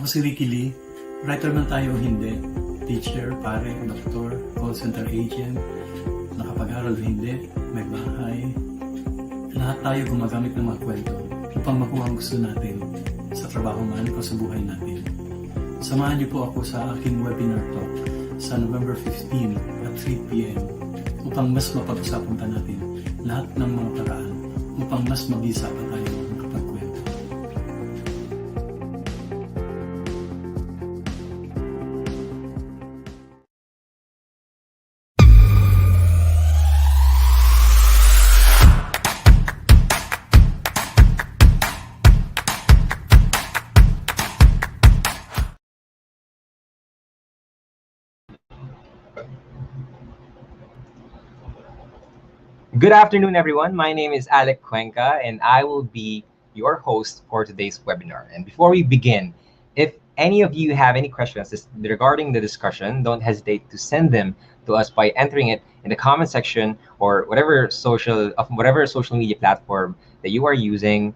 si Ricky Lee. Writer man tayo o hindi. Teacher, pare, doktor, call center agent, nakapag-aral o hindi, may bahay. Lahat tayo gumagamit ng mga kwento upang makuha ang gusto natin sa trabaho man o sa buhay natin. Samahan niyo po ako sa aking webinar talk sa November 15 at 3 p.m. upang mas mapag-usapan pa natin lahat ng mga paraan upang mas mag-isa pa tayo makapagkwento. Good afternoon, everyone. My name is Alec Cuenca, and I will be your host for today's webinar. And before we begin, if any of you have any questions regarding the discussion, don't hesitate to send them to us by entering it in the comment section or whatever social media platform that you are using,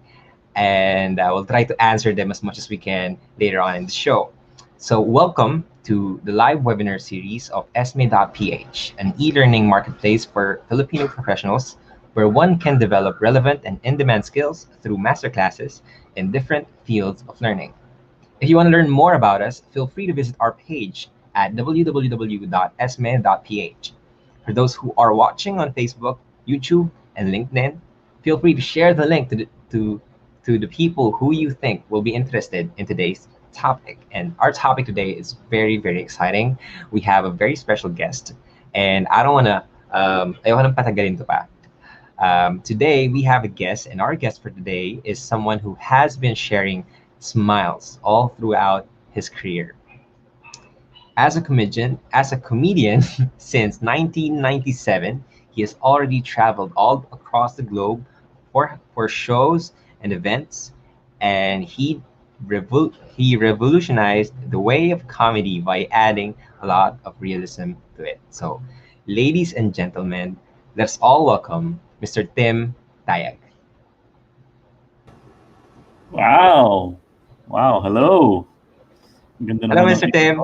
and I will try to answer them as much as we can later on in the show. So welcome to the live webinar series of ESME.ph, an e-learning marketplace for Filipino professionals where one can develop relevant and in-demand skills through masterclasses in different fields of learning. If you want to learn more about us, feel free to visit our page at www.esme.ph. For those who are watching on Facebook, YouTube, and LinkedIn, feel free to share the link to the people who you think will be interested in today's topic. And our topic today is very, very exciting. We have a very special guest, and I don't want to patagalin to pa. Today we have a guest, and our guest for today is someone who has been sharing smiles all throughout his career. As a comedian since 1997, he has already traveled all across the globe for shows and events, and he revolutionized the way of comedy by adding a lot of realism to it. So, ladies and gentlemen, let's all welcome Mr. Tim Tayag. Wow. Hello. Ganda Hello, naman Mr. Tim.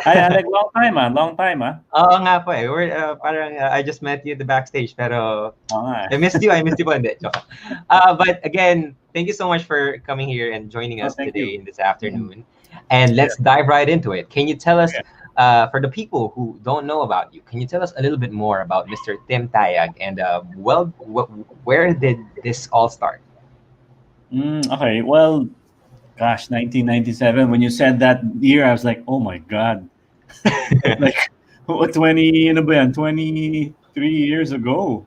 Hi, Alec. Long time. Oo nga po eh. I just met you at the backstage, pero I missed you po. Hindi, joke. But again, thank you so much for coming here and joining us today in this afternoon. And let's dive right into it. Can you tell us, for the people who don't know about you, can you tell us a little bit more about Mr. Tim Tayag and where did this all start? Okay, well, gosh, 1997. When you said that year, I was like, oh my God. Like, what, 23 years ago.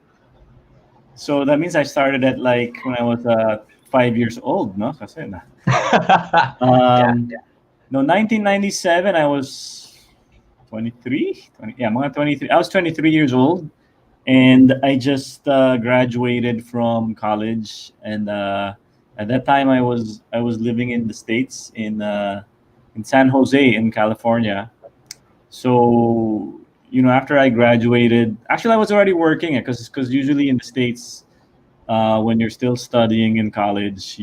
So that means I started at like when I was 5 years old, no? Kasi na. No, 1997, I was 23. Mga 23. I was 23 years old, and I just graduated from college, and at that time I was living in the States in San Jose in California. So after I graduated, actually I was already working because usually in the States, when you're still studying in college,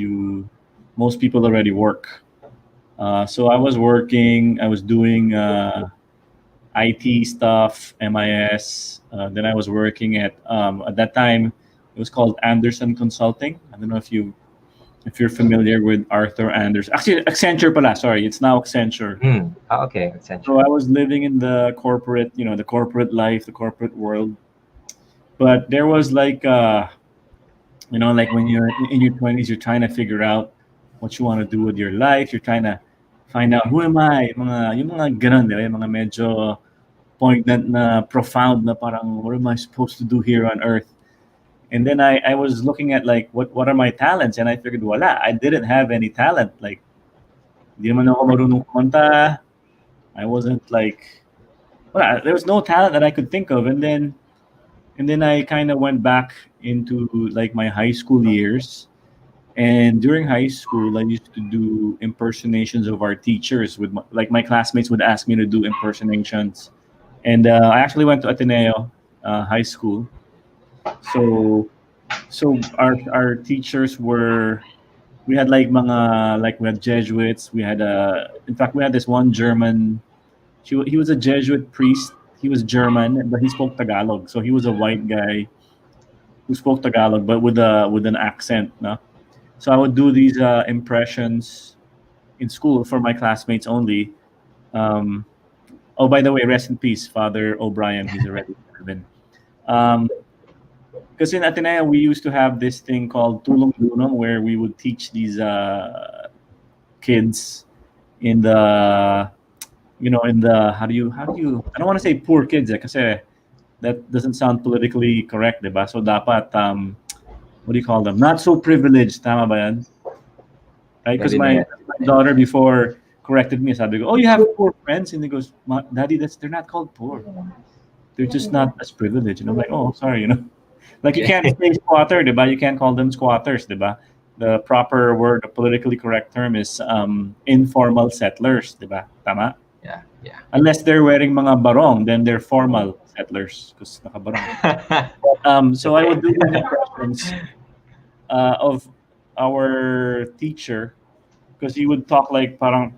most people already work. So I was working. I was doing IT stuff, MIS. Then I was working at that time it was called Anderson Consulting. I don't know if you're familiar with Arthur Anderson. Actually, Accenture pala. Sorry, it's now Accenture. Okay, Accenture. So I was living in the corporate, the corporate life, the corporate world. But there was like, like when you're in your 20s, you're trying to figure out what you want to do with your life. You're trying to find out, who am I? Yung mga ganun, di ba? Yung mga medyo poignant na profound na parang, what am I supposed to do here on earth? And then I was looking at like what are my talents, and I figured wala, I didn't have any talent. Like, di naman ako marunong kumanta. I wasn't like, there was no talent that I could think of. And then I kind of went back into like my high school years. And during high school, I used to do impersonations of our teachers. With my classmates would ask me to do impersonations. And I actually went to Ateneo High School. So our teachers were We had like mga like we had Jesuits. We had in fact we had this one German. He was a Jesuit priest. He was German, but he spoke Tagalog. So he was a white guy who spoke Tagalog, but with an accent. No? So I would do these impressions in school for my classmates only. Um, oh, by the way, rest in peace, Father O'Brien. He's already in heaven. Because in Ateneo, we used to have this thing called Tulong Dunong, where we would teach these kids in the, in the I don't want to say poor kids, kasi that doesn't sound politically correct, diba? So dapat what do you call them? Not so privileged, tama ba yan? Right? Because my daughter before corrected me, sabi ko, "Oh, you have poor friends?" And he goes, "Daddy, they're not called poor. They're just not as privileged." And I'm like, "Oh, sorry, Like you can't say squatter, diba? You can't call them squatters, diba? The proper word, the politically correct term is informal settlers, diba? Tama? Yeah, yeah. Unless they're wearing mga barong, then they're formal settlers because nakabarong. So I would do these impressions of our teacher because he would talk like parang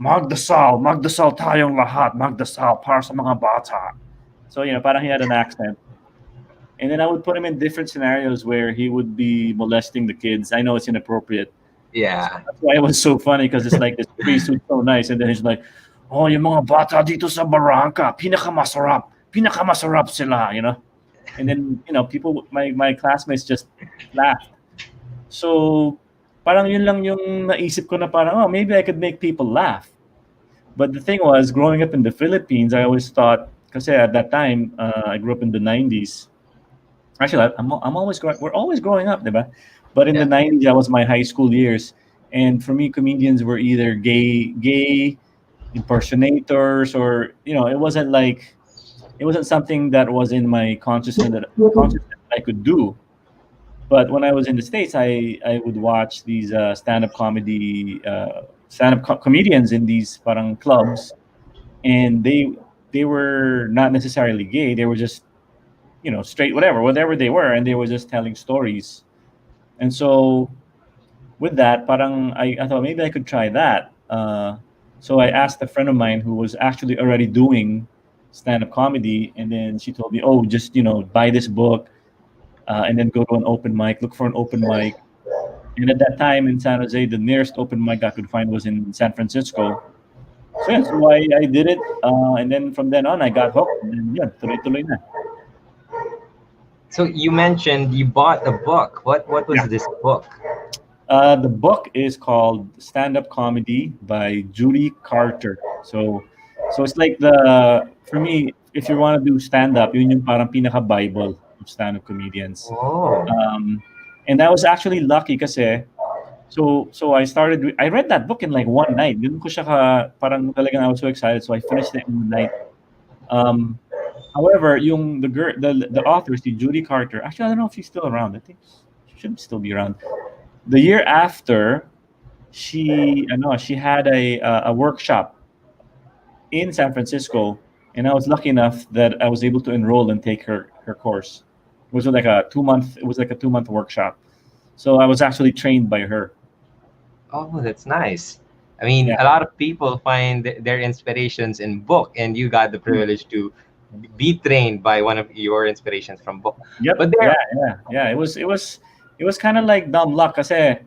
magdasal tayong lahat, magdasal para sa mga bata. So, parang he had an accent. And then I would put him in different scenarios where he would be molesting the kids. I know it's inappropriate. Yeah. So that's why it was so funny because it's like this priest who's so nice. And then he's like, "Oh, yung mga bata dito sa barangka, pinakamasarap sila, And then, people, my classmates just laughed. So, parang yun lang yung naisip ko na parang, maybe I could make people laugh. But the thing was, growing up in the Philippines, I always thought, kasi at that time, I grew up in the 90s. Actually, we're always growing up, diba? But in the 90s, that was my high school years. And for me, comedians were either gay impersonators or, it wasn't something that was in my consciousness that I could do. But when I was in the States, I would watch these stand-up comedy, comedians in these parang clubs. And they were not necessarily gay. They were just, straight, whatever they were. And they were just telling stories. And so with that, parang I thought maybe I could try that. So I asked a friend of mine who was actually already doing stand-up comedy, and then she told me, "Oh, just buy this book, and then go to an open mic. Look for an open mic." And at that time in San Jose, the nearest open mic I could find was in San Francisco. So yeah, so I did it, and then from then on I got hooked, and then tuloy-tuloy na. So you mentioned you bought a book. What was this book? The book is called Stand Up Comedy by Judy Carter. So it's like for me, if you want to do stand up, yun yung parang pinaka Bible of stand up comedians. Oh. And I was actually lucky kasi so I read that book in like one night. Didn't ko siya parang talagang I was so excited, so I finished it in one night. However, the author, si Judy Carter, actually I don't know if she's still around. I think she should still be around. The year after, she had a workshop in San Francisco, and I was lucky enough that I was able to enroll and take her course. It was like a 2-month workshop. So I was actually trained by her. Oh, that's nice. I mean, a lot of people find their inspirations in book, and you got the privilege to be trained by one of your inspirations from book. Yep. But yeah. It was kind of like dumb luck, kasi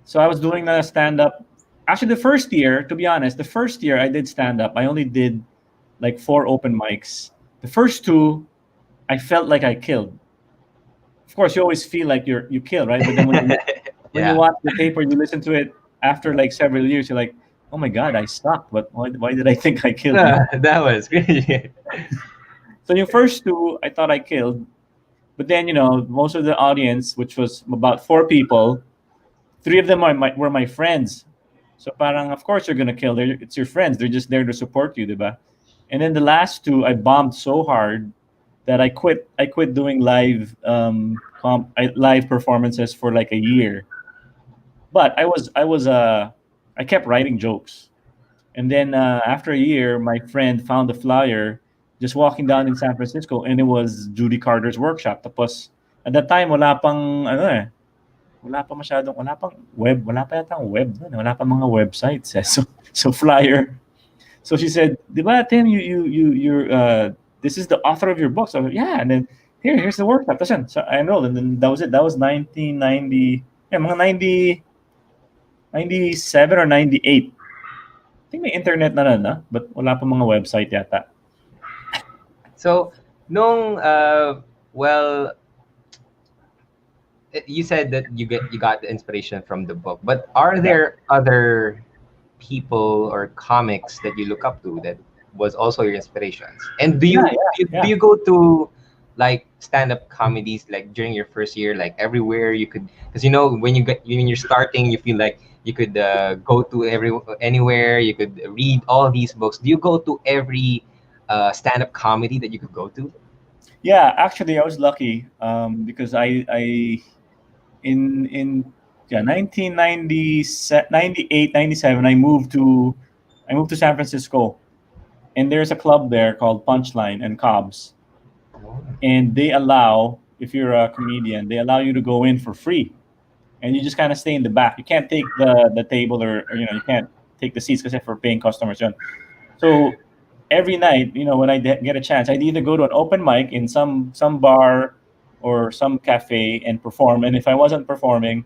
so I was doing the stand up. Actually, the first year, to be honest, I did stand up. I only did like 4 open mics. The first 2, I felt like I killed. Of course, you always feel like you kill, right? But then when you watch the tape or you listen to it after like several years, you're like, "Oh my God, I sucked. But why did I think I killed?" That was great. So your first 2, I thought I killed. But then, most of the audience, which was about 4 people, 3 of them were my friends. So parang, of course you're going to kill. It's your friends. They're just there to support you, diba? And then the last 2, I bombed so hard that I quit doing live performances for like a year. But I kept writing jokes. And then after a year, my friend found a flyer just walking down in San Francisco, and it was Judy Carter's workshop. Tapos at that time, wala pang wala pang web, wala pa yata ang web, wala pa mga websites. So flyer. So she said, "Di ba, Tim, you're this is the author of your book." So yeah, and then here's the workshop. Tapos yun. So I enrolled, and then that was it. That was 1990, yeah, mga 97 or 98. I think may internet na nun, but wala pa mga website yata. So, nung well, you said that you got the inspiration from the book, but are there other people or comics that you look up to that was also your inspirations? And do you Yeah. do you go to like stand-up comedies like during your first year, like everywhere you could, because when you're starting, you feel like you could go to anywhere, you could read all these books. Do you go to every stand-up comedy that you could go to? Yeah, actually, I was lucky because I in 1998, 97, I moved to San Francisco, and there's a club there called Punchline and Cobb's, and they allow, if you're a comedian, they allow you to go in for free, and you just kind of stay in the back. You can't take the table or you can't take the seats because for paying customers. So every night, when I get a chance, I'd either go to an open mic in some bar or some cafe and perform. And if I wasn't performing,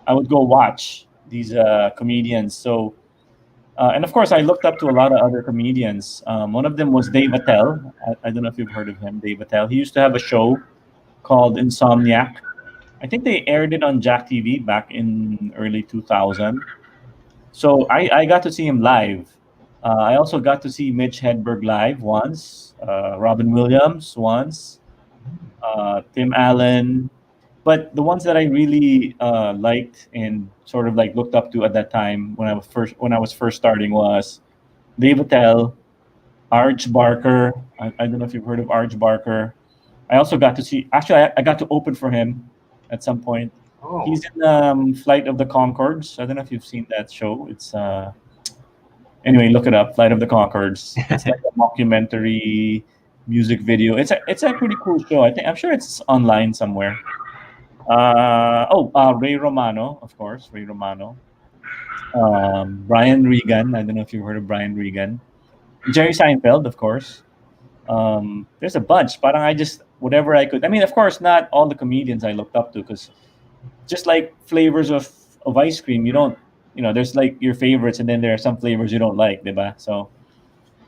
I would go watch these comedians. So, and of course, I looked up to a lot of other comedians. One of them was Dave Attell. I don't know if you've heard of him, Dave Attell. He used to have a show called Insomniac. I think they aired it on Jack TV back in early 2000. So I got to see him live. I also got to see Mitch Hedberg live once, Robin Williams once, Tim Allen. But the ones that I really liked and sort of like looked up to at that time when I was first starting was Dave Attell, Arj Barker. I don't know if you've heard of Arj Barker. I also got to see. Actually, I got to open for him at some point. Oh. He's in Flight of the Conchords. I don't know if you've seen that show. It's anyway, look it up. Flight of the Conchords. It's like a mockumentary music video. It's a pretty cool show. I'm sure it's online somewhere. Ray Romano, of course. Ray Romano. Brian Regan. I don't know if you've heard of Brian Regan. Jerry Seinfeld, of course. There's a bunch. Parang I just whatever I could. I mean, of course, not all the comedians I looked up to, because just like flavors of ice cream, you don't, there's like your favorites, and then there are some flavors you don't like, diba? So,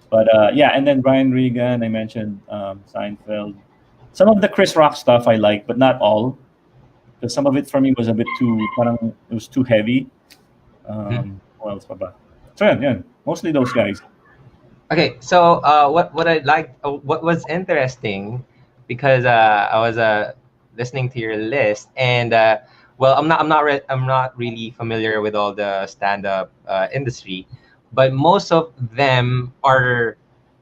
but yeah, and then Brian Regan, I mentioned Seinfeld. Some of the Chris Rock stuff I like, but not all, because some of it for me was a bit too, parang it was too heavy. What else pa ba? So yeah, mostly those guys. Okay, so what I liked, what was interesting, because I was listening to your list, and well, I'm not really familiar with all the stand-up industry, but most of them are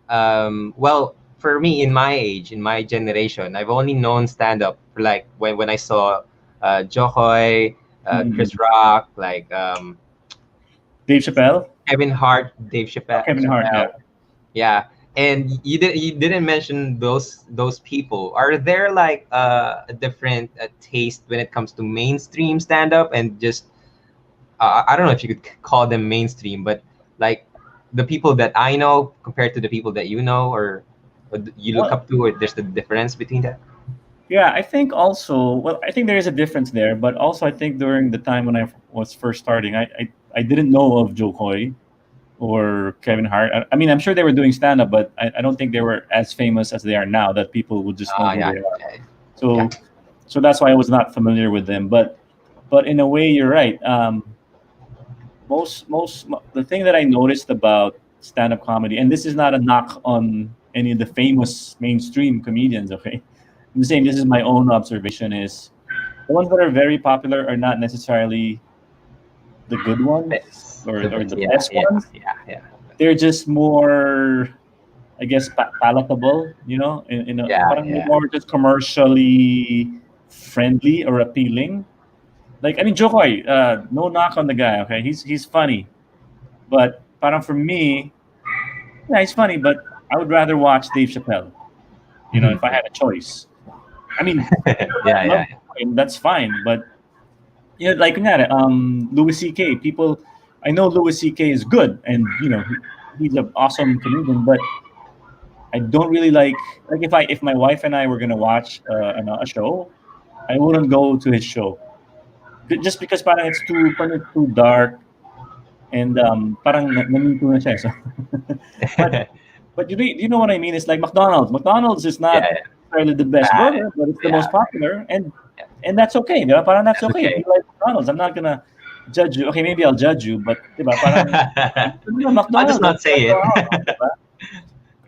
well, for me, in my age, in my generation, I've only known stand-up for like when I saw Jokoy, Chris Rock, like Dave Chappelle, Kevin Hart, Dave Chappelle. Kevin Hart, yeah. Yeah, and you didn't mention those people. Are there like a different taste when it comes to mainstream stand up, and just I don't know if you could call them mainstream, but like the people that I know compared to the people that you know or you look up to, or there's the difference between that? Yeah, I think also, well, I think there is a difference there, but also I think during the time when I was first starting, I didn't know of Joe Coy or Kevin Hart. I mean, I'm sure they were doing stand-up, but I don't think they were as famous as they are now, that people would just know who they are. So, so that's why I was not familiar with them. But in a way, you're right. The thing that I noticed about stand-up comedy, and this is not a knock on any of the famous mainstream comedians, okay? I'm saying this is my own observation, is the ones that are very popular are not necessarily the good ones or the best ones. Yeah. They're just more, I guess, palatable, more just commercially friendly or appealing. Like, I mean, Jokoy, no knock on the guy, okay? He's funny. But parang for me, yeah, he's funny, but I would rather watch Dave Chappelle, if I had a choice. I mean, yeah. that's fine, but like kunyari, Louis C.K. People, I know Louis C.K. is good, and he's an awesome comedian, but I don't really like if my wife and I were gonna watch a show, I wouldn't go to his show. Just because parang it's too dark, and parang nanito na siya. So, but you know what I mean? It's like McDonald's. McDonald's is Yeah, not yeah. necessarily the best Ah, burger, but it's the yeah, most popular, and yeah. that's okay. Diba? Parang that's That's okay. If okay. you like McDonald's, I'm not gonna judge you. Okay, maybe I'll judge you, but diba? Parang I'll just McDonald's. not say it. Diba?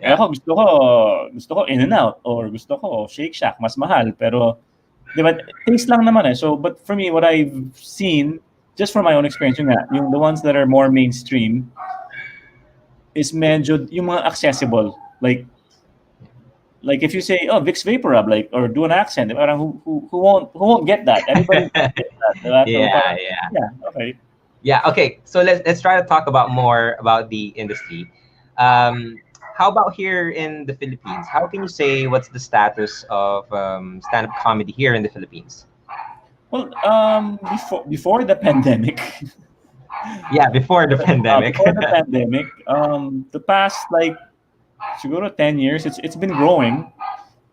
Eh Yeah. ako gusto ko In-N-Out or gusto ko Shake Shack, mas mahal pero 'di ba taste lang naman eh. So but for me what I've seen just from my own experience yung the ones that are more mainstream is medyo yung mga accessible like if you say oh Vicks VapoRub like or do an accent parang who won't get that everybody gets that diba? So Yeah, parang, yeah. yeah okay. Yeah. Okay. So let's try to talk about more about the industry. How about here in the Philippines? How can you say what's the status of stand-up comedy here in the Philippines? Well before the pandemic Yeah, before the pandemic. before the pandemic, the past like siguro 10 years, it's been growing.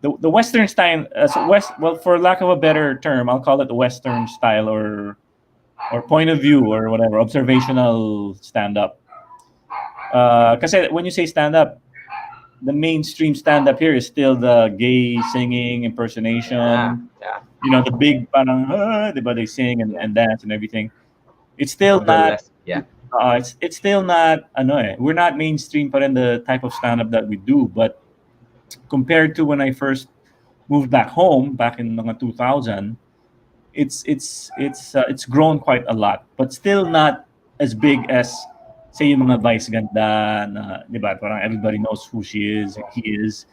The Western style, well, for lack of a better term, I'll call it the Western style or point of view or whatever, observational stand up. Because when you say stand up, the mainstream stand up here is still the gay singing Yeah, impersonation. yeah. The big parang diba, they sing and dance and everything. It's still The not burlesque. Yeah. it's still not we're not mainstream but in the type of stand up that we do, but compared to when I first moved back home back in mga 2000, it's grown quite a lot, but still not as big as say yung mga Vice ganda na, 'di ba? Parang everybody knows who he is.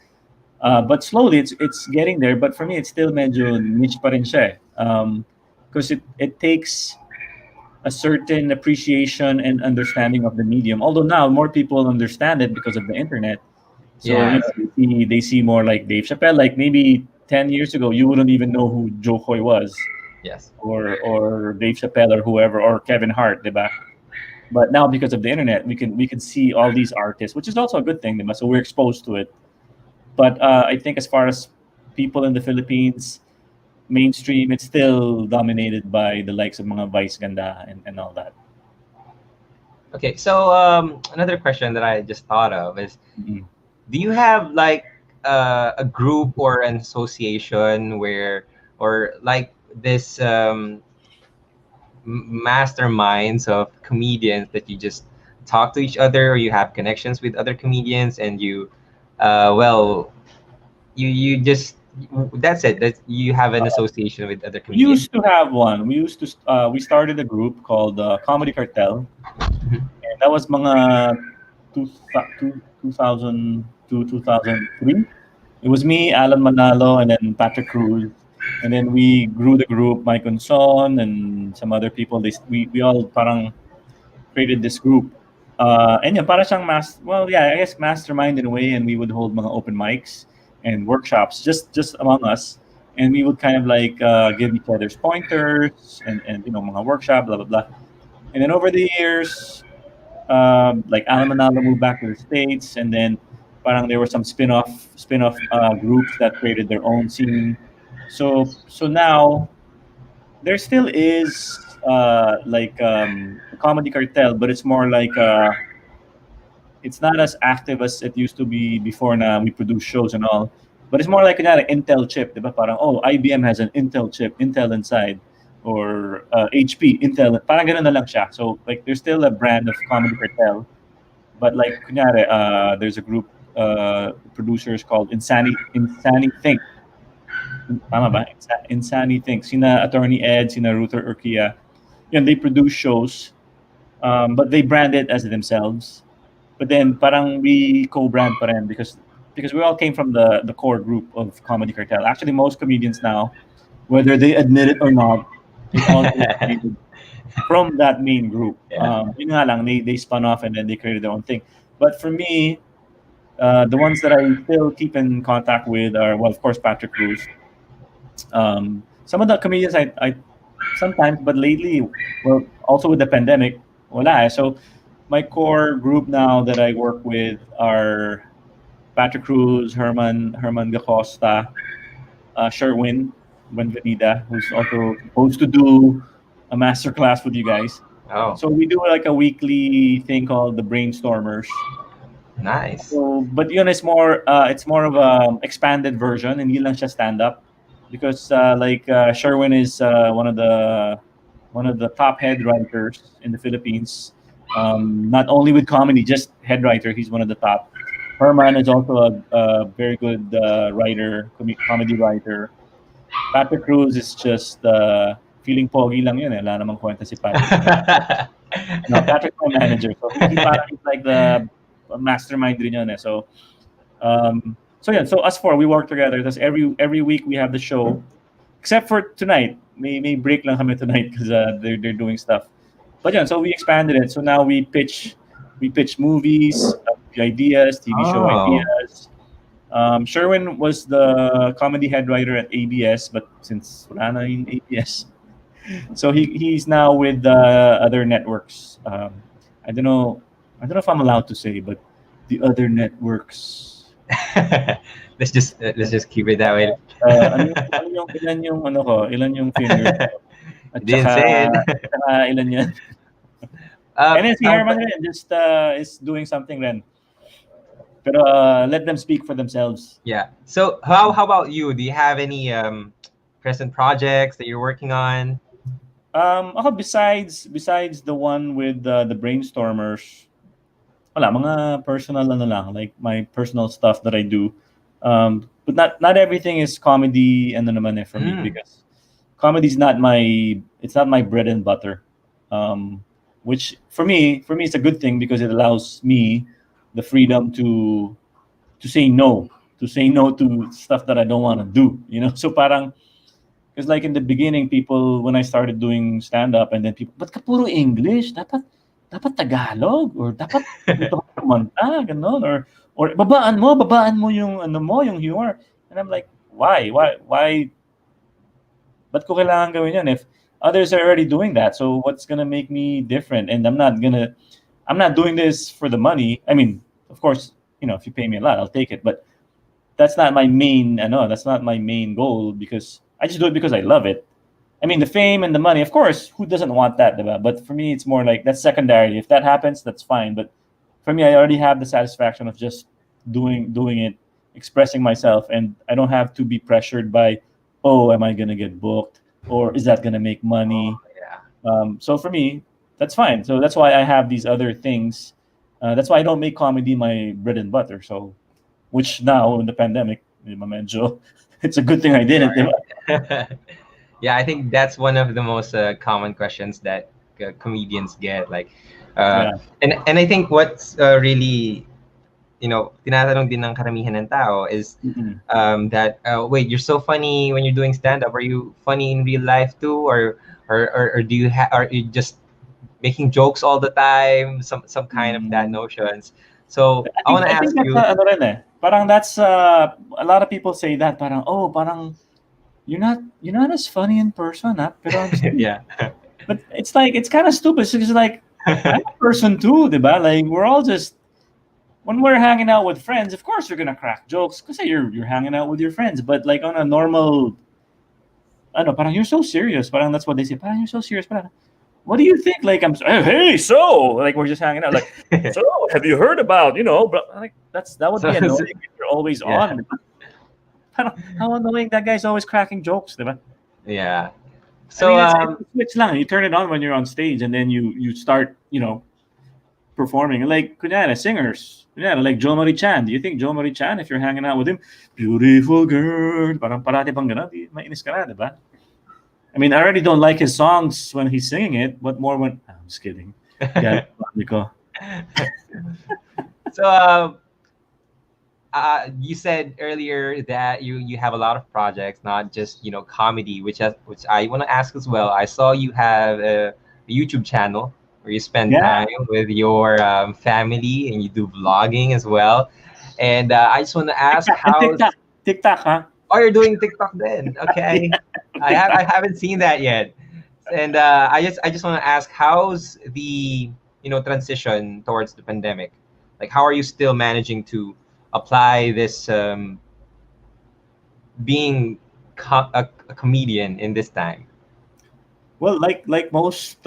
But slowly it's getting there, but for me it's still medyo niche pa rin siya. Because it takes a certain appreciation and understanding of the medium. Although now more people understand it because of the internet. So Yeah. they see more like Dave Chappelle. Like maybe 10 years ago, you wouldn't even know who Joe Coy was, Yes. or Dave Chappelle or whoever or Kevin Hart, diba? But now because of the internet, we can see all these artists, which is also a good thing, diba? So we're exposed to it. But I think as far as people in the Philippines, mainstream, it's still dominated by the likes of mga Vice Ganda and all that. Okay. So another question that I just thought of is, Mhm. do you have like a group or an association where, or like this masterminds of comedians that you just talk to each other, or you have connections with other comedians, and you, well, you just, that's it. That you have an association with other We comedians. used to have one. We started a group called Comedy Cartel, and that was mga 2000 to 2003. It was me, Alan Manalo, and then Patrick Cruz, and then we grew the group. Mike Unson and some other people. We all parang created this group. And yeah, para siyang I guess mastermind in a way, and we would hold mga open mics and workshops just among us, and we would kind of like give each other's pointers and mga workshop, blah blah blah. And then over the years, like Alan Manalo moved back to the States, and then parang there were some spin-off groups that created their own scene. So now there still is a comedy cartel, but it's more like it's not as active as it used to be before na we produce shows and all. But it's more like an Intel chip, diba? Parang, oh, IBM has an Intel chip, Intel inside, or HP, Intel. Parang ganun na lang siya. So like there's still a brand of comedy cartel, but like kunyari, there's a group producers called Insani Think. Tama ba? Insani Think. Sina Attorney Ed, sina Ruther Urquia. Yun, they produce shows, but they brand it as themselves. But then parang we co-brand pa rin because we all came from the core group of Comedy Cartel. Actually, most comedians now, whether they admit it or not, they all originated from that main group. Yeah. Yun nga lang, they spun off and then they created their own thing. But for me, the ones that I still keep in contact with are, well, of course, Patrick Cruz. Some of the comedians I sometimes, but lately, well, also with the pandemic, wala eh. So my core group now that I work with are Patrick Cruz, Herman Gacosta, Sherwin Benvenida, who's also supposed to do a master class with you guys. Oh, So we do like a weekly thing called the Brainstormers. nice. So, but yun is more, it's more of a expanded version, hindi lang siya stand up, because Sherwin is one of the top head writers in the Philippines. Not only with comedy, just head writer. He's one of the top. Herman is also a very good writer, comedy writer. Patrick Cruz is just feeling pogi lang yun eh. Wala namang kwenta si Patrick. No, Patrick's my manager. So he parang is like the mastermind rin yun eh. So yeah, so us four, we work together. That's every week we have the show. Except for tonight. May break lang kami tonight because they're doing stuff. But yeah, so we expanded it. So now we pitch movies, ideas, TV show Oh. ideas. Sherwin was the comedy head writer at ABS, but since wala na yung ABS, so he's now with other networks. I don't know if I'm allowed to say, but the other networks. Let's just keep it that way. Ilan yung finger ko? At Didn't saka, say it. saka ilan yan? And then si Herman rin, just is doing something rin. Pero let them speak for themselves. Yeah. So how about you? Do you have any present projects that you're working on? Ako besides the one with the Brainstormers, wala, mga personal lang, like my personal stuff that I do. But not everything is comedy and naman for me, because comedy is not my bread and butter. Which for me it's a good thing because it allows me the freedom to say no to stuff that I don't want to do, So parang, because like in the beginning, people, when I started doing stand up, and then people, ba't ka puro English? Dapat Tagalog, or dapat dito ka kumanta, ganon, or babaan mo yung yung humor. And I'm like, why? Ba't ko kailangan gawin yan if others are already doing that? So what's gonna make me different? And I'm not doing this for the money. I mean, of course, if you pay me a lot, I'll take it. But that's not my main. That's not my main goal, because I just do it because I love it. I mean, the fame and the money, of course, who doesn't want that, diba? But for me, it's more like that's secondary. If that happens, that's fine. But for me, I already have the satisfaction of just doing it, expressing myself, and I don't have to be pressured by, oh, am I gonna get booked, or is that gonna make money? So for me, that's fine. So that's why I have these other things. That's why I don't make comedy my bread and butter. So, which now in the pandemic, medyo, it's a good thing I didn't. Diba? Yeah, I think that's one of the most common questions that comedians get. Like, and I think what's really, tinatanong din ng karamihan ng tao is that wait, you're so funny when you're doing stand up. Are you funny in real life too, or do you are you just making jokes all the time? Some kind of that notions. So I want to ask you. Parang that's a lot of people say that. Parang you're not as funny in person, huh? Pero yeah. But it's like, it's kind of stupid. It's like, I'm a person too, diba? Like, we're all just, when we're hanging out with friends, of course you're gonna crack jokes because you're hanging out with your friends. But like on a normal, parang you're so serious. Parang that's what they say. Parang you're so serious. Parang, what do you think? Like, hey, so like we're just hanging out. Like, so have you heard about, But like that would be annoying if you're always on. How annoying, that guy's always cracking jokes, diba? Yeah. So it's lang. You turn it on when you're on stage, and then you start, performing. Like kunyari, singers, like Joe Marie Chan. Do you think Joe Marie Chan, if you're hanging out with him, beautiful girl, parang parati bang ganon, mainis ka na, diba? I mean, I already don't like his songs when he's singing it, but more when I'm just kidding. Yeah, so you said earlier that you have a lot of projects, not just comedy, which I want to ask as well. I saw you have a YouTube channel where you spend time with your family, and you do vlogging as well. And I just want to ask how TikTok, huh? Oh, you're doing TikTok then? Okay, I haven't seen that yet. And I just want to ask, how's the transition towards the pandemic? Like, how are you still managing to apply this being a comedian in this time? Well, like most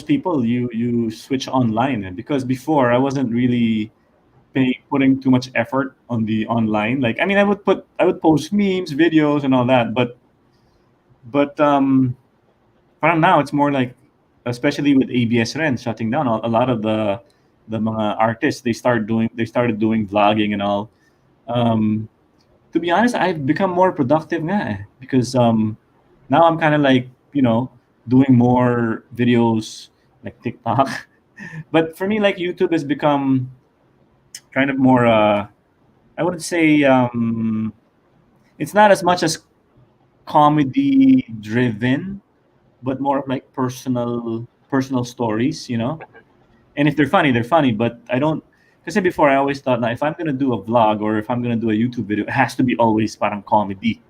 people, you switch online, and because before I wasn't really putting too much effort on the online. Like, I mean, I would post memes, videos, and all that, but parang now it's more like, especially with ABS Ren shutting down, a lot of the mga artists, they started doing vlogging and all. Um, to be honest, I've become more productive nga, because now I'm kind of like, doing more videos like TikTok. But for me, like, YouTube has become kind of more, I wouldn't say, it's not as much as comedy driven, but more of like personal stories, And if they're funny, they're funny. But I don't. Because before I always thought, now if I'm gonna do a vlog or if I'm gonna do a YouTube video, it has to be always parang comedy.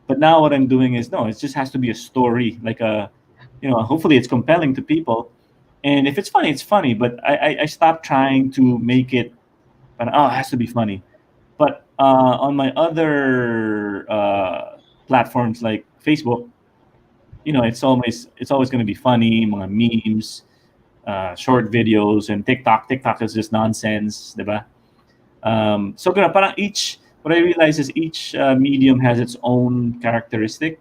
But now what I'm doing is, no, it just has to be a story, like hopefully it's compelling to people, and if it's funny, it's funny. But I stopped trying to make it, but it has to be funny. But on my other platforms like Facebook, it's always going to be funny, mga memes, short videos, and TikTok is just nonsense, diba? So parang what I realize is each medium has its own characteristic.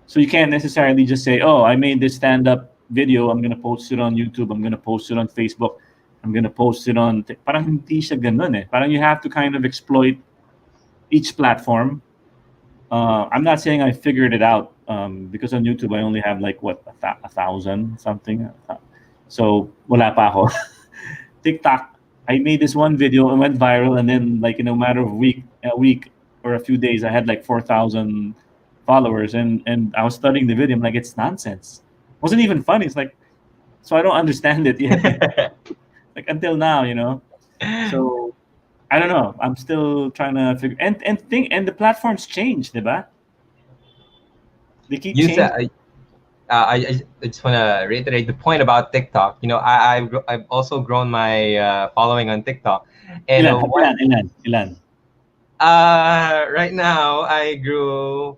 So you can't necessarily just say, oh, I made this stand-up video, I'm gonna post it on YouTube, I'm gonna post it on Facebook, I'm gonna post it on parang hindi siya ganun eh. Parang you have to kind of exploit each platform. I'm not saying I figured it out, because on YouTube I only have like what, 1,000 something. So wala pa ako. TikTok, I made this one video and went viral, and then like in a matter of a week or a few days, I had like 4,000 followers, and I was studying the video. I'm like, it's nonsense. It wasn't even funny. It's like, so I don't understand it yet. Like until now, So I don't know. I'm still trying to figure and the platforms change, diba? They keep You changing. said, I just want to reiterate the point about TikTok. I've also grown my following on TikTok, and Ilan? right now I grew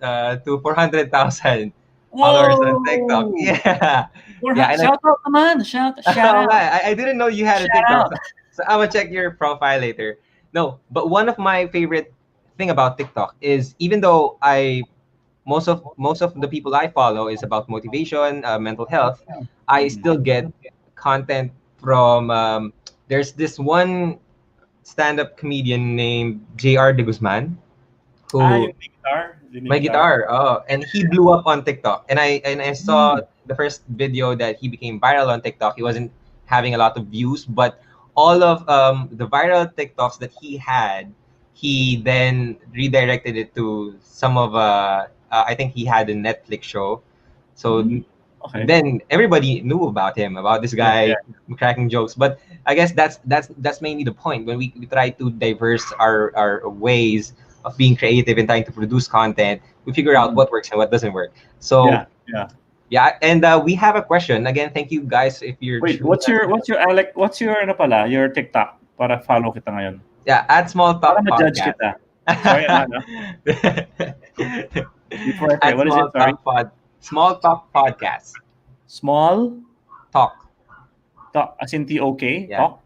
to 400,000 followers on TikTok. Whoa! Yeah, yeah. And Shout out naman. Shout oh, out. I didn't know you had a Shout TikTok, out. so I'm gonna check your profile later. No, but one of my favorite thing about TikTok is, even though most of the people I follow is about motivation, mental health, I still get content from there's this one stand-up comedian named JR De Guzman, who Yung guitar. my guitar, and he blew up on TikTok, and I saw the first video that he became viral on TikTok. He wasn't having a lot of views, but all of the viral TikToks that he had, he then redirected it to some of I think he had a Netflix show, so Okay. then everybody knew about him, about this guy cracking jokes. But I guess that's mainly the point when we try to diverse our ways of being creative and trying to produce content. We figure out what works and what doesn't work. So yeah, and we have a question again. Thank you guys if you're. Wait, what's your Alec? What's your your TikTok para follow kita ngayon? Yeah, at Small Talk Para ma-judge Podcast. kita. Sorry, Before I say, what is it? Sorry. Small Talk Podcast. Small Talk. Talk, as in T-O-K? Yeah. Talk?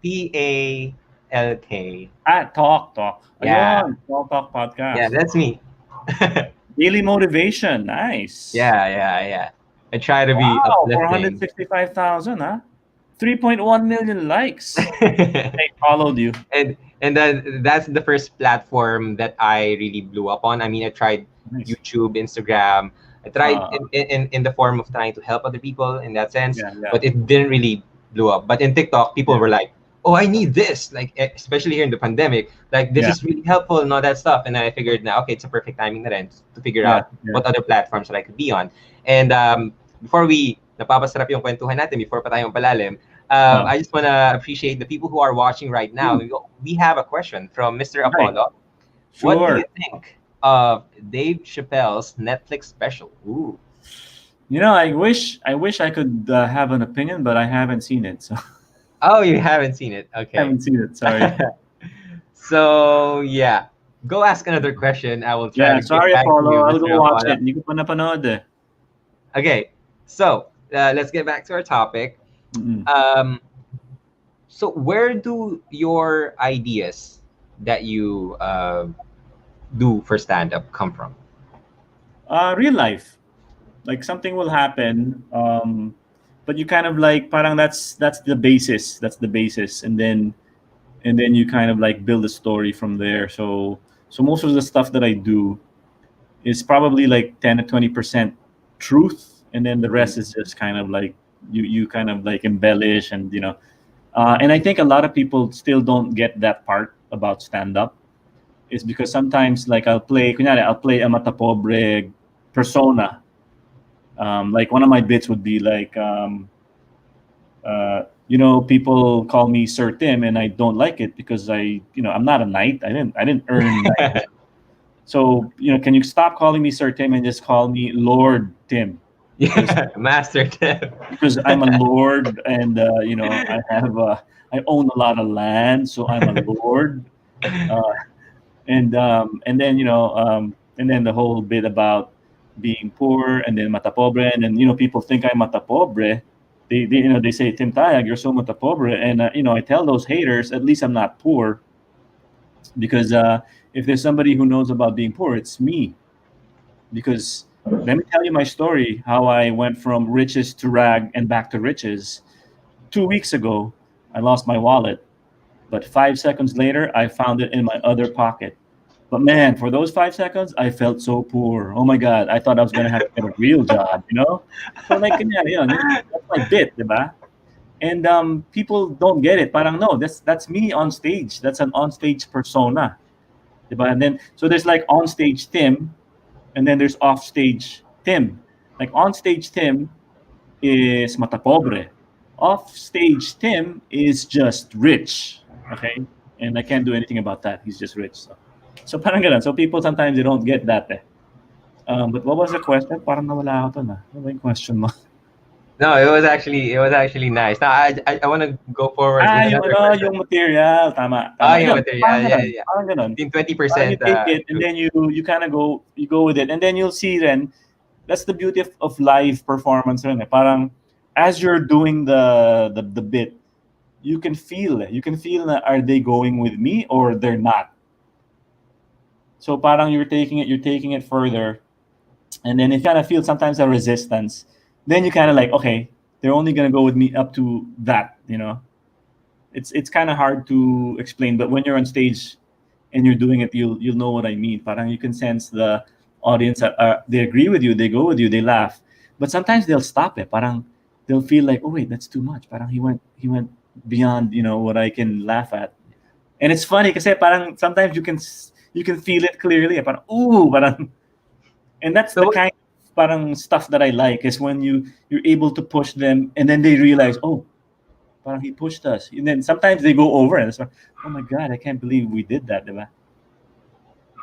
Talk. Talk. Yeah. Ayun, Small Talk Podcast. Yeah, that's me. Daily motivation. Nice. Yeah. I try to be uplifting. 465,000, huh? 3.1 million likes. I followed you. And then that's the first platform that I really blew up on. I mean, I tried YouTube, Instagram. I tried in the form of trying to help other people in that sense, but it didn't really blow up. But in TikTok, people were like, "Oh, I need this!" Like, especially here in the pandemic, like this is really helpful and all that stuff. And then I figured, now, okay, it's a perfect timing na rin to figure out what other platforms that I could be on. And before we napapasarap yung kwentuhan natin, before pa tayong palalim, I just want to appreciate the people who are watching right now. We have a question from Mr. Apollo. Sure. What do you think of Dave Chappelle's Netflix special? Ooh. I wish I could have an opinion, but I haven't seen it, so Oh, you haven't seen it. I Okay. haven't seen it. Sorry. So yeah, go ask another question. I will try Yeah, to get sorry, back to Apollo. you, I'll Mr. go watch Apollo. it. Hindi ko pa napanood eh. Okay, so let's get back to our topic. Mm-mm. Um, so where do your ideas that you do for stand up come from? Real life, like something will happen, but you kind of like parang that's the basis. That's the basis, and then you kind of like build a story from there. So most of the stuff that I do is probably like 10 to 20% truth, and then the rest is just kind of like you kind of like embellish, and I think a lot of people still don't get that part about stand up. Is because sometimes like I'll play a matapobre persona. Like one of my bits would be like, people call me Sir Tim, and I don't like it because I'm not a knight. I didn't earn knighthood. So can you stop calling me Sir Tim and just call me Lord Tim? Because Yeah, master tip. because I'm a lord, and I own a lot of land, so I'm a lord. Uh, and then the whole bit about being poor, and then matapobre, and then people think I'm matapobre. They say, Tim Tayag, you're so matapobre, and I tell those haters, at least I'm not poor, because if there's somebody who knows about being poor, it's me. Because let me tell you my story, how I went from riches to rag and back to riches. 2 weeks ago, I lost my wallet, but 5 seconds later, I found it in my other pocket. But man, for those 5 seconds, I felt so poor. Oh my God, I thought I was gonna have to get a real job. So like, that's my bit, diba? And people don't get it. Parang no, that's me on stage. That's an on-stage persona, diba? And then so there's like on-stage Tim, and then there's off-stage Tim. Like on-stage Tim is matapobre. Off-stage Tim is just rich. Okay, and I can't do anything about that. He's just rich. So parang ganun. So people sometimes they don't get that eh. But what was the question? Parang nawala ako dun ah. Ano ba yung question mo? No, it was actually nice. Now I want to go forward with Yung another question. yung material. Tama, Ah, tama. yung Yun, material. parang Yeah, ganun. yeah. Parang ganun. In Parang you 20%. take it, and then you kind of go with it. And then you'll see then, that's the beauty of live performance rin eh. Parang as you're doing the bit, you can feel it. You can feel na are they going with me or they're not. So parang you're taking it further, and then if you kind of feel sometimes a resistance, then you kind of like, okay, they're only gonna go with me up to that. It's kind of hard to explain, but when you're on stage and you're doing it, you'll know what I mean. Parang you can sense the audience that they agree with you, they go with you, they laugh, but sometimes they'll stop it. Parang they'll feel like, oh wait, that's too much. Parang he went beyond what I can laugh at. And it's funny because parang sometimes you can feel it clearly. Parang ooh, parang, and that's the So kind of parang stuff that I like, is when you're able to push them, and then they realize, oh, parang he pushed us, and then sometimes they go over, and it's like, oh my God, I can't believe we did that, diba?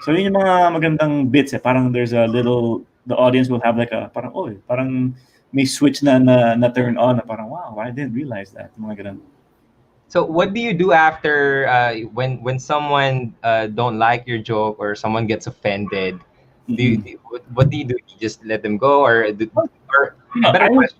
So yun yung mga magandang bits eh. Parang there's a little, the audience will have like a parang, oh, parang may switch na turn on, na parang wow, I didn't realize that. Mga ganun. So what do you do after when someone don't like your joke or someone gets offended? What do you do? You just let them go, or better I would, question?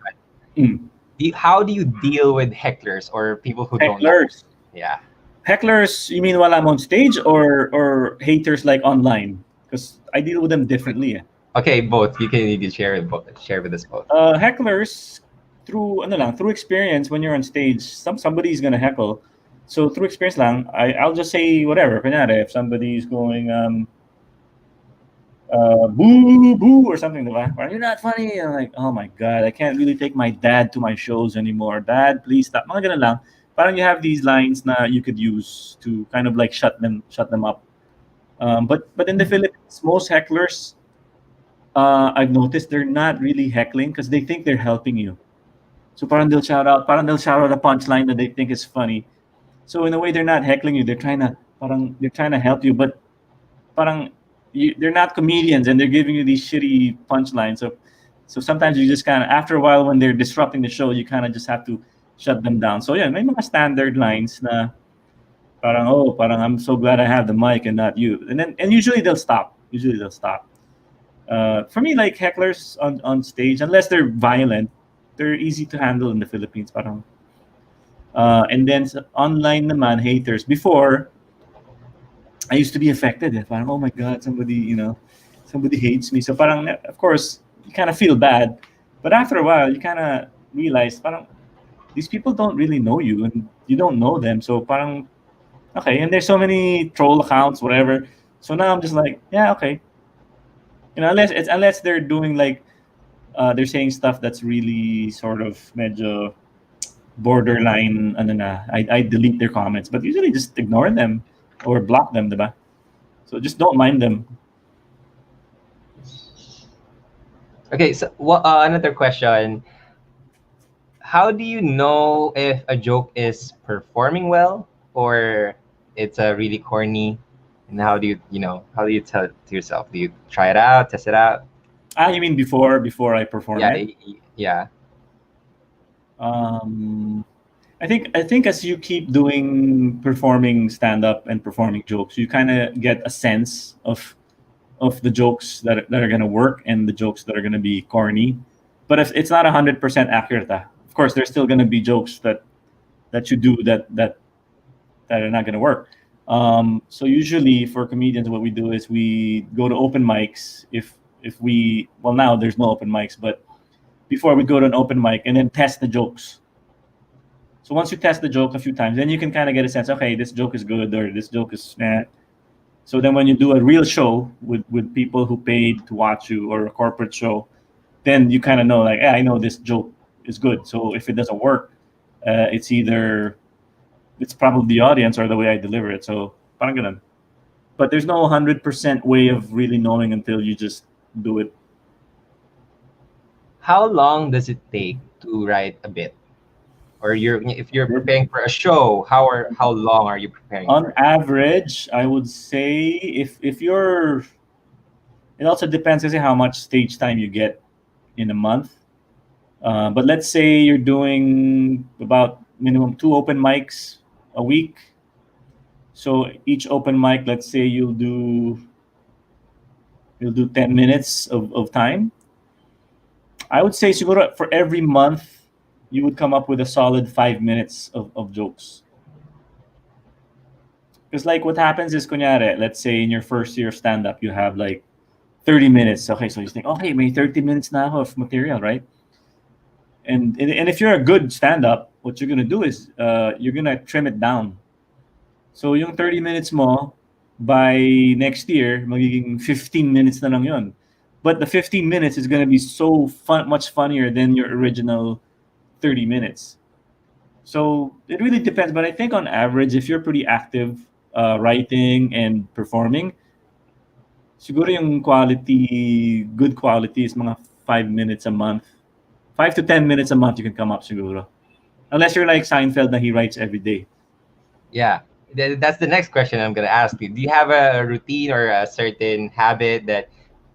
mm, How do you deal with hecklers or people who don't like? hecklers. Yeah. Hecklers, you mean while I'm on stage, or haters like online? Because I deal with them differently. Eh. Okay, both. You can share with us both. Hecklers, through experience, when you're on stage, somebody's gonna heckle. So through experience lang, I'll just say whatever. Kunyari, if somebody's going boo boo or something, diba? Parang, you're not funny. I'm like, oh my God, I can't really take my dad to my shows anymore. Dad, please stop. Mga ganun lang. Parang you have these lines na you could use to kind of like shut them up. But in the Philippines, most hecklers, I've noticed they're not really heckling because they think they're helping you. So parang they'll shout out a punchline that they think is funny. So in a way, they're not heckling you. They're trying to help you, but parang they're not comedians, and they're giving you these shitty punchlines. So So sometimes you just kind of, after a while, when they're disrupting the show, you kind of just have to shut them down. So yeah, may mga standard lines na parang, oh, parang I'm so glad I have the mic and not you. And usually they'll stop. Usually they'll stop. For me, like hecklers on stage, unless they're violent, they're easy to handle in the Philippines. Parang, and then online naman, haters. Before, I used to be affected. Parang, oh my God, somebody hates me. So parang, of course, you kind of feel bad. But after a while, you kind of realize, parang, these people don't really know you and you don't know them. So parang, okay. And there's so many troll accounts, whatever. So now I'm just like, yeah, okay. Unless they're doing like, they're saying stuff that's really sort of medyo borderline, ano na, I delete their comments. But usually just ignore them or block them, diba? So just don't mind them. Okay, so another question. How do you know if a joke is performing well or it's really corny? And how do you tell it to yourself? Do you try it out, test it out? You mean before I perform Yeah, it? yeah. I think as you keep doing performing stand up and performing jokes, you kind of get a sense of the jokes that are gonna work and the jokes that are gonna be corny. But if it's not 100% accurate, of course, there's still gonna be jokes that you do that are not gonna work. So usually for comedians, what we do is we go to open mics. If we, well, now there's no open mics, but before we go to an open mic and then test the jokes. So once you test the joke a few times, then you can kind of get a sense, okay, this joke is good or this joke is nah. So then when you do a real show with people who paid to watch you or a corporate show, then you kind of know, like, I know this joke is good. So if it doesn't work, it's probably the audience or the way I deliver it. So parang ganun. But there's no 100% way of really knowing until you just do it. How long does it take to write a bit? Or if you're preparing for a show, how long are you preparing On for it? average, I would say if you're, it also depends on how much stage time you get in a month. But let's say you're doing about minimum 2 open mics a week. So each open mic, let's say you'll do 10 minutes of time. I would say siguro for every month, you would come up with a solid 5 minutes of jokes. Because like what happens is, kunyari, let's say in your first year of stand-up, you have like 30 minutes. Okay, so you think, okay, may 30 minutes na ako of material, right? And if you're a good stand-up, what you're gonna do is you're gonna trim it down. So yung 30 minutes mo, by next year, magiging 15 minutes na lang yun. But the 15 minutes is gonna be so much funnier than your original 30 minutes. So it really depends. But I think on average, if you're pretty active writing and performing, siguro yung good quality is mga 5 minutes a month. 5 to 10 minutes a month you can come up siguro. Unless you're like Seinfeld that he writes every day. Yeah, that's the next question I'm gonna ask you. Do you have a routine or a certain habit that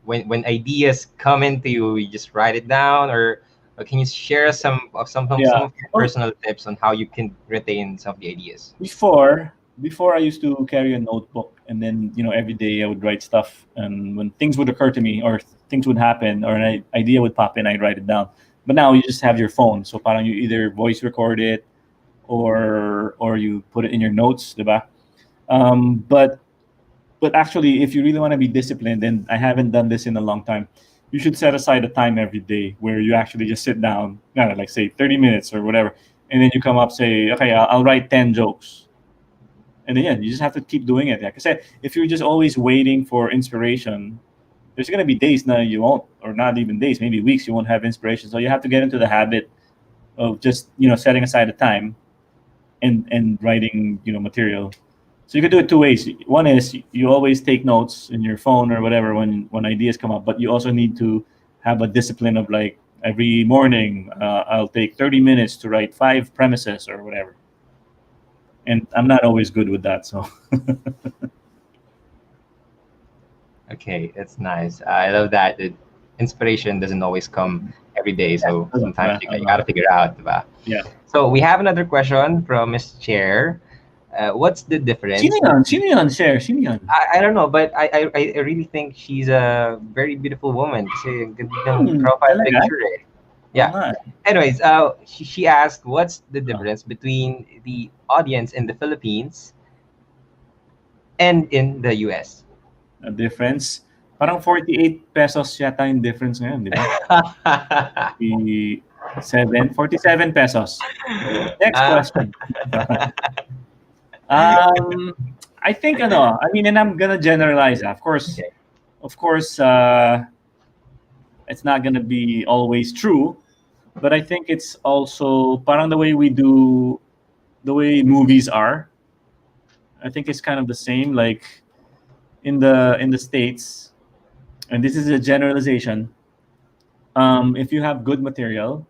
when ideas come into you, you just write it down, or can you share some of your personal tips on how you can retain some of the ideas? Before I used to carry a notebook, and then every day I would write stuff, and when things would occur to me or things would happen or an idea would pop in, I'd write it down. But now you just have your phone, so parang you either voice record it or you put it in your notes, diba? But actually, if you really want to be disciplined, and I haven't done this in a long time, you should set aside a time every day where you actually just sit down, like say 30 minutes or whatever, and then you come up, say, okay, I'll write 10 jokes. And then, yeah, you just have to keep doing it. Like I said, if you're just always waiting for inspiration, there's going to be days now you won't, or not even days, maybe weeks you won't have inspiration. So you have to get into the habit of just, setting aside a time and writing, material. So you can do it 2 ways. One is you always take notes in your phone or whatever when ideas come up, but you also need to have a discipline of like every morning, I'll take 30 minutes to write 5 premises or whatever. And I'm not always good with that, so. Okay, that's nice. I love that. inspiration doesn't always come every day. So Yeah. sometimes you gotta figure out, diba? Yeah. So we have another question from Miss Chair. What's the difference? Sino yun? Share. Sino yun? I don't know, but I really think she's a very beautiful woman. Kasi ang ganda ng profile Talaga? picture eh. Oo Yeah. nga. Anyways, she asked, what's the difference between the audience in the Philippines and in the US? A difference. Parang 48 pesos yata yung difference ngayon, di ba? 47 pesos. Next question. I think I mean, and I'm gonna generalize. Of course, Okay. it's not gonna be always true, but I think it's also parang the way we do, the way movies are. I think it's kind of the same. Like in the States, and this is a generalization. If you have good material,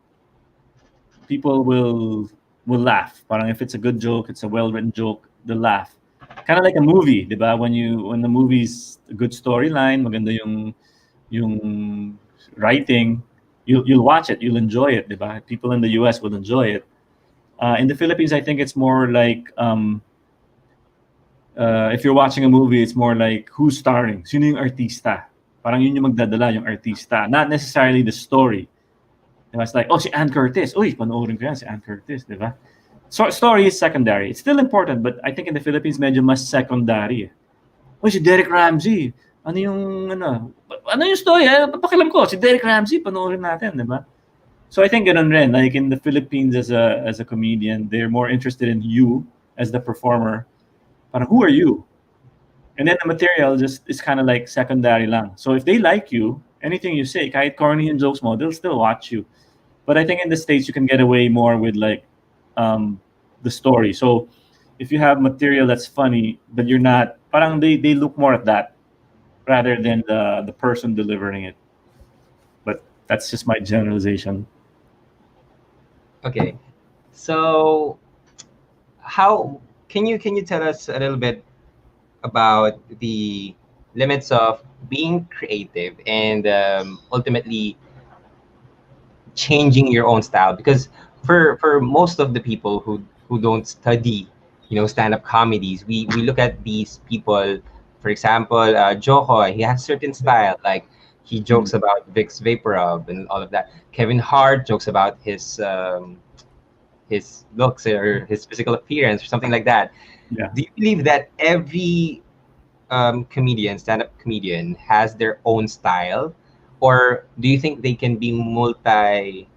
people will laugh. Parang if it's a good joke, it's a well written joke, they'll laugh. Kind of like a movie, di ba? When the movie's a good storyline, maganda yung writing, you'll watch it, you'll enjoy it, di ba? People in the US will enjoy it. In the Philippines, I think it's more like if you're watching a movie, it's more like who's starring, sino yung artista. Parang yun yung magdadala, yung artista, not necessarily the story. Diba? It's like, oh, si Ann Curtis. Uy, panoorin ko yan, si Ann Curtis, di ba? So, story is secondary. It's still important, but I think in the Philippines, medyo mas secondary. Uy, si Derek Ramsey. Ano yung story? Papakilam ko, si Derek Ramsey, panoorin natin, di ba? So I think ganun rin. Like in the Philippines as a comedian, they're more interested in you as the performer. Parang, who are you? And then the material just is kind of like secondary lang. So if they like you, anything you say, kahit corny yung jokes mo, they'll still watch you. But I think in the States, you can get away more with like the story. So if you have material that's funny, but you're not, parang they look more at that rather than the person delivering it. But that's just my generalization. Okay. So how can you tell us a little bit about the limits of being creative and ultimately changing your own style? Because for most of the people who don't study, stand-up comedies, we look at these people. For example, Johoy, he has certain style, like he jokes about Vicks Vaporub and all of that. Kevin Hart jokes about his looks or his physical appearance or something like that. Yeah. Do you believe that every comedian, stand-up comedian, has their own style, or do you think they can be multi?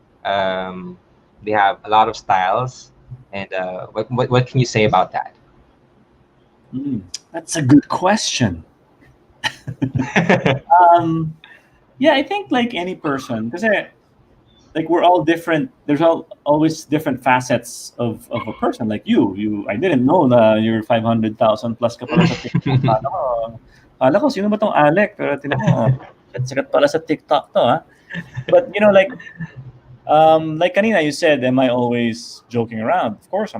They have a lot of styles, and what can you say about that? That's a good question. Yeah, I think like any person, because like we're all different. There's always different facets of a person. Like you, I didn't know that you're 500,000 plus ka pala sa TikTok. Akala ko, sino ba tong Alec? Pero tinan mo, sikat pala sa TikTok to, ha? But like kanina you said, am I always joking around? Of course,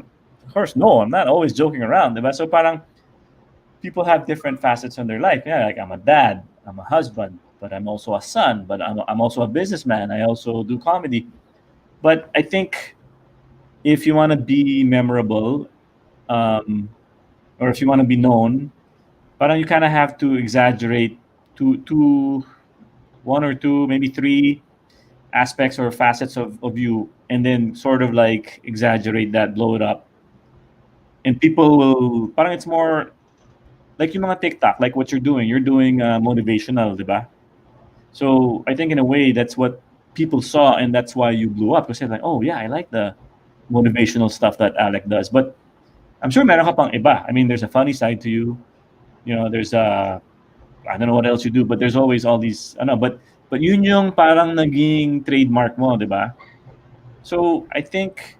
no, I'm not always joking around. Diba? So parang people have different facets in their life. Yeah, like I'm a dad, I'm a husband, but I'm also a son, but I'm also a businessman. I also do comedy. But I think if you want to be memorable, or if you want to be known, parang you kind of have to exaggerate to one or two, maybe three aspects or facets of you, and then sort of like exaggerate that, blow it up. And people will, parang it's more like yung mga TikTok, like what you're doing motivational, diba? So I think in a way that's what people saw, and that's why you blew up, because they're like, oh yeah, I like the motivational stuff that Alec does. But I'm sure meron ka pang iba. I mean, there's a funny side to you. There's I don't know what else you do, but there's always all these, but yun yung parang naging trademark mo, diba? So I think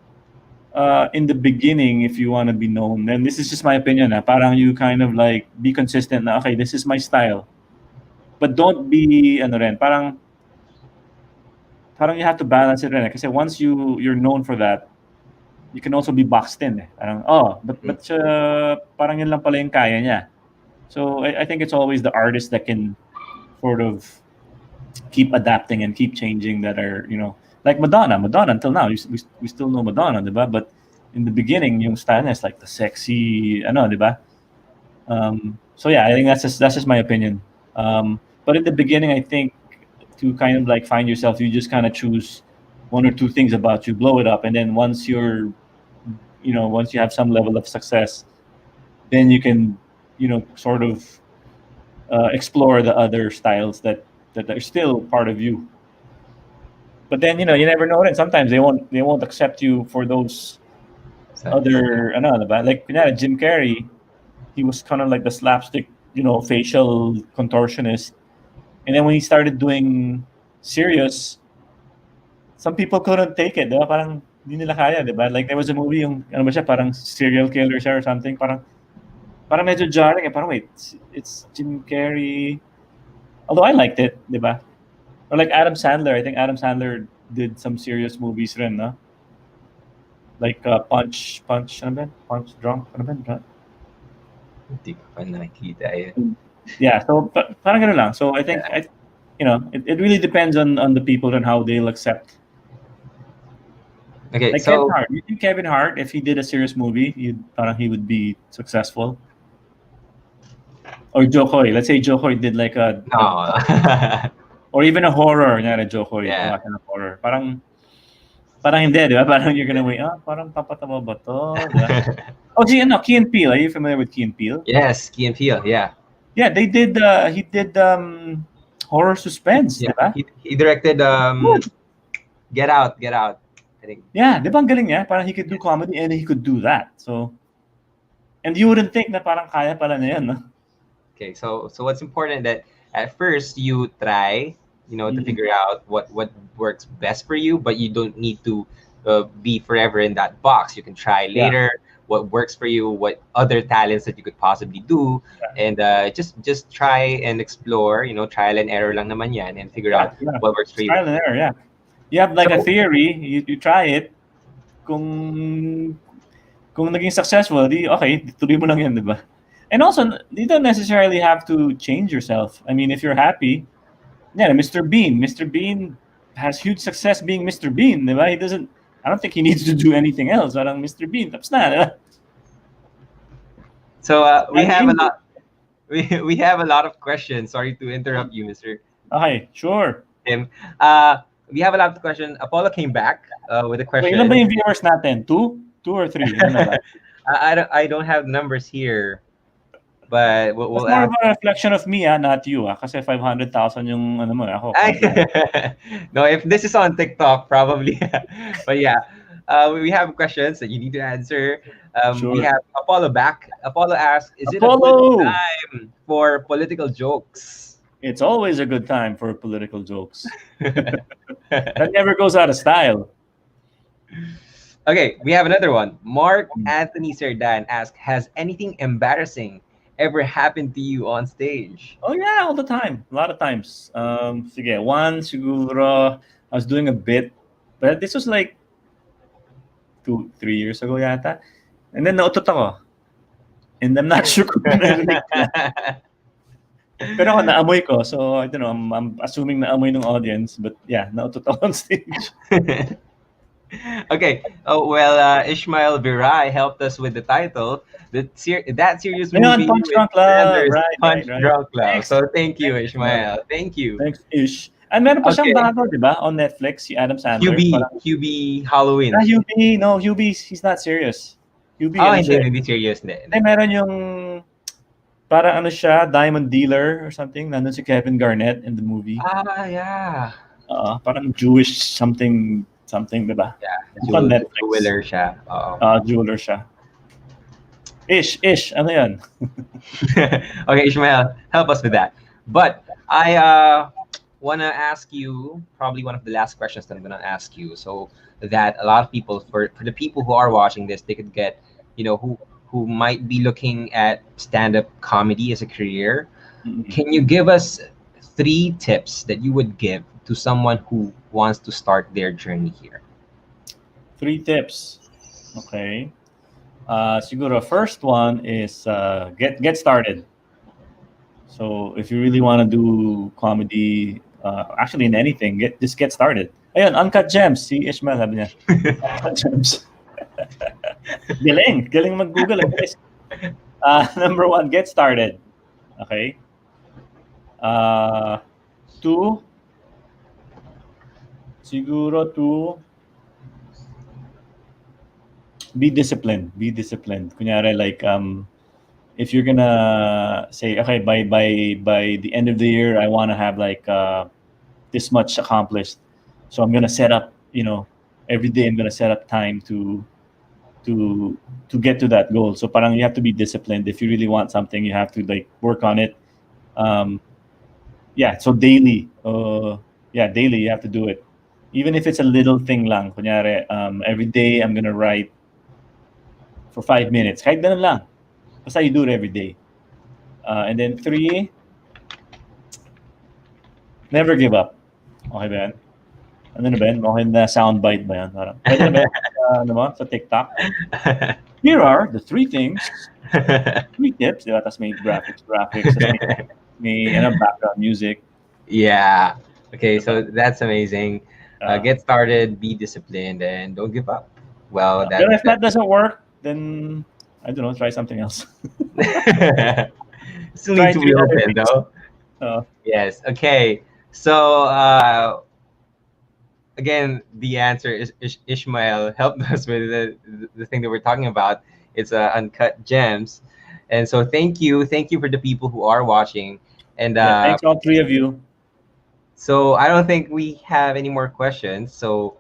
in the beginning, if you want to be known, and this is just my opinion, parang you kind of like be consistent na, okay, this is my style. But don't be, parang you have to balance it rin. Kasi once you're known for that, you can also be boxed in. Parang, but parang yun lang pala yung kaya niya. So I think it's always the artist that can sort of keep adapting and keep changing, that are, like Madonna. Madonna until now, we still know Madonna, diba? But in the beginning, yung style niya is like the sexy, diba? So yeah, I think that's just my opinion. But in the beginning, I think to kind of like find yourself, you just kind of choose one or two things about you, blow it up, and then once once you have some level of success, then you can, sort of explore the other styles that are still part of you. But then you never know. And sometimes they won't accept you for those other diba? Like kunyari, Jim Carrey, he was kind of like the slapstick, facial contortionist. And then when he started doing serious, some people couldn't take it. Diba? Parang hindi nila kaya, diba? Like there was a movie yung ano ba siya, parang serial killer siya or something. Parang medyo jarring. Parang wait, it's Jim Carrey. Although I liked it, diba? Or like Adam Sandler. I think Adam Sandler did some serious movies rin, no? Like Punch, ano ba? Punch Drunk, ano ba? Hindi ko pa nakikita yun. Yeah, so parang ganun lang. So I think it really depends on the people and how they'll accept. Okay, Like so Kevin Hart. You think Kevin Hart, if he did a serious movie, he would be successful? Or Joe Coy. Let's say Joe Coy did like no. or even a horror, na Joe Coy, Yeah. kind of horror. Parang hindi, di ba? Parang you're gonna wait, parang papatawa ba to? Diba? Oh, Key and Peele. Are you familiar with Key and Peele? Yes, Key and Peele, yeah. Yeah, he did horror suspense, Yeah, diba? he directed Get Out, I think. Yeah, di ba ang galing niya? Parang he could do comedy and he could do that. So, and you wouldn't think na parang kaya pala niya yan, no? Okay, so what's important that at first you try, to figure out what works best for you, but you don't need to be forever in that box. You can try later what works for you, what other talents that you could possibly do, and just try and explore. Trial and error lang naman yan, and figure out what works for you. Trial and error, yeah. You have like a theory, you try it. Kung naging successful, okay, tuloy mo lang yan, di ba? And also, you don't necessarily have to change yourself. I mean, if you're happy, Mr. Bean. Mr. Bean has huge success being Mr. Bean, di ba? I don't think he needs to do anything else. Parang Mr. Bean, tapos na, di ba? So we have a lot of questions. Sorry to interrupt you, Mr. Okay, sure. Tim. We have a lot of questions. Apollo came back with a question. Wait, ilan ba yung viewers natin? Two or three? I don't have numbers here, but we'll It's more of a reflection of me, not you. Kasi 500,000 yung ano mo, ako. No, if this is on TikTok, probably. But yeah, we have questions that you need to answer. Sure. We have Apollo back. Apollo asks, is it a Apollo! good time for political jokes? It's always a good time for political jokes. That never goes out of style. Okay, we have another one. Mark Anthony Serdan asks, has anything embarrassing ever happened to you on stage? Oh yeah, all the time. A lot of times. Sige, one siguro, I was doing a bit, but this was like 2-3 years ago yata. And then nautot ako. And I'm not sure kung narinig ko. Pero ako naamoy ko, so I don't know, I'm assuming naamoy ng audience, but yeah, nautot ako on stage. Okay. Oh well, Ishmael Virai helped us with the title. That serious movie. Punch Drunk Love. Punch Right. Drunk Love. Thanks. So thank you, Ishmael. Thank you. Thanks, Ish. And meron pa siyang bago, di ba? On Netflix, si Adam Sandler. Hubie Halloween. Hubie, he's not serious. Hubie, hindi serious. Hindi, meron yung para ano siya, diamond dealer or something. Nandun si Kevin Garnett in the movie. Yeah. Parang Jewish something, di ba? Yeah. On Netflix. Jeweler siya. Jeweler siya. Ish, ano yan? Okay, Ishmael, help us with that. But I want to ask you probably one of the last questions that I'm going to ask you, so that a lot of people, for the people who are watching this, they could get, who might be looking at stand-up comedy as a career. Mm-hmm. Can you give us 3 tips that you would give to someone who wants to start their journey here? 3 tips. Okay. Siguro first one is get started. So if you really want to do comedy, Actually, in anything, just get started. Ayun, Uncut Gems. Si Ishmael, sabi niya. Uncut Gems. Galing mag-Google. Guys. Number 1, get started. Okay. 2, siguro 2, be disciplined. Be disciplined. Kunyari, like, if you're gonna say, okay, by the end of the year, I want to have like this much accomplished. So I'm gonna set up, every day I'm gonna set up time to get to that goal. So parang you have to be disciplined. If you really want something, you have to like work on it. So daily, daily you have to do it. Even if it's a little thing lang. Kunyari, every day I'm gonna write for 5 minutes. Kahit ganun lang. Basta you do it every day. And then 3, never give up. Okay ba yan? Ano na ba yan? Okay na soundbite ba yan? Parang, pwede na ba yan? Sa TikTok? Here are the 3 things, 3 tips. Diba? Tapos may graphics. Tapos may background music. Yeah. Okay, so that's amazing. Get started, be disciplined, and don't give up. Well, if that doesn't work, then I don't know, try something else. Still need to be open, though. Yes. Okay. So again, the answer is Ishmael helped us with the thing that we're talking about. It's Uncut Gems, and so thank you for the people who are watching, and thanks all 3 of you. So I don't think we have any more questions. So